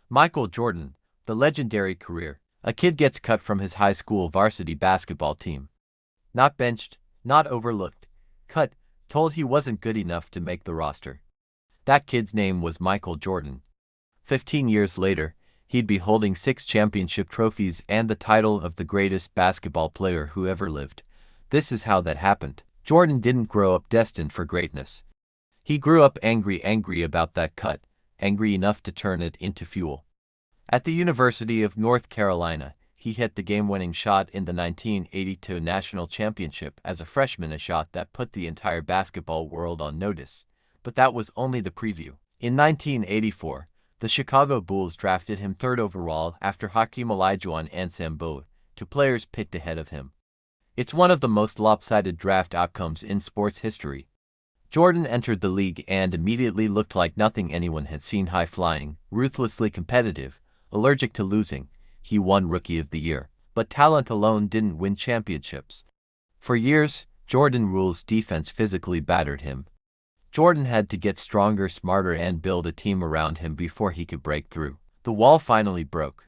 Michael Jordan, the legendary career. A kid gets cut from his high school varsity basketball team. Not benched, not overlooked. Cut, told he wasn't good enough to make the roster. That kid's name was Michael Jordan. 15 years later, he'd be holding 6 championship trophies and the title of the greatest basketball player who ever lived. This is how that happened. Jordan didn't grow up destined for greatness. He grew up angry about that cut, angry enough to turn it into fuel. At the University of North Carolina, he hit the game-winning shot in the 1982 national championship as a freshman, a shot that put the entire basketball world on notice. But that was only the preview. In 1984, the Chicago Bulls drafted him 3rd overall after Hakeem Olajuwon and Sam Bowie, 2 players picked ahead of him. It's one of the most lopsided draft outcomes in sports history. Jordan entered the league and immediately looked like nothing anyone had seen. High-flying, ruthlessly competitive, allergic to losing. He won Rookie of the Year, but talent alone didn't win championships. For years, Jordan Rule's defense physically battered him. Jordan had to get stronger, smarter, and build a team around him before he could break through. The wall finally broke.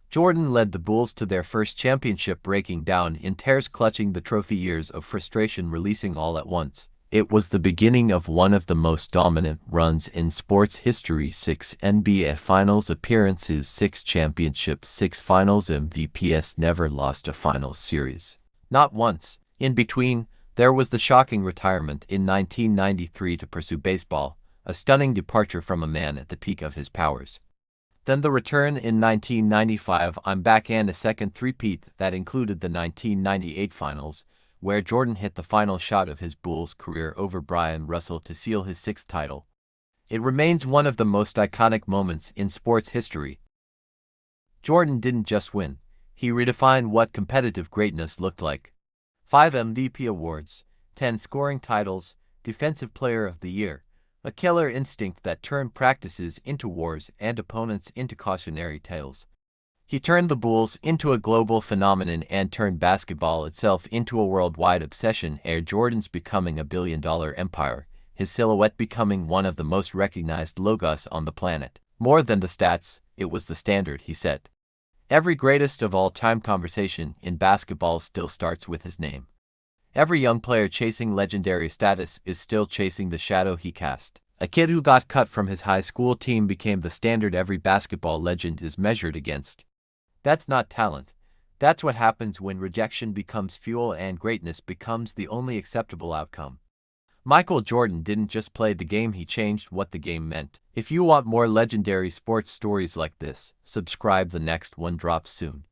Jordan led the Bulls to their first championship, breaking down in tears, clutching the trophy, years of frustration releasing all at once. It was the beginning of one of the most dominant runs in sports history: 6 NBA Finals appearances, 6 championships, 6 Finals MVPs, never lost a Finals series. Not once. In between, there was the shocking retirement in 1993 to pursue baseball, a stunning departure from a man at the peak of his powers. Then the return in 1995, I'm back, and a second three-peat that included the 1998 Finals, where Jordan hit the final shot of his Bulls career over Brian Russell to seal his 6th title. It remains one of the most iconic moments in sports history. Jordan didn't just win, he redefined what competitive greatness looked like. 5 MVP awards, 10 scoring titles, Defensive Player of the Year, a killer instinct that turned practices into wars and opponents into cautionary tales. He turned the Bulls into a global phenomenon and turned basketball itself into a worldwide obsession. Air Jordan's becoming a billion-dollar empire, his silhouette becoming one of the most recognized logos on the planet. More than the stats, it was the standard he set. Every greatest of all time conversation in basketball still starts with his name. Every young player chasing legendary status is still chasing the shadow he cast. A kid who got cut from his high school team became the standard every basketball legend is measured against. That's not talent. That's what happens when rejection becomes fuel and greatness becomes the only acceptable outcome. Michael Jordan didn't just play the game, he changed what the game meant. If you want more legendary sports stories like this, subscribe. The next one drops soon.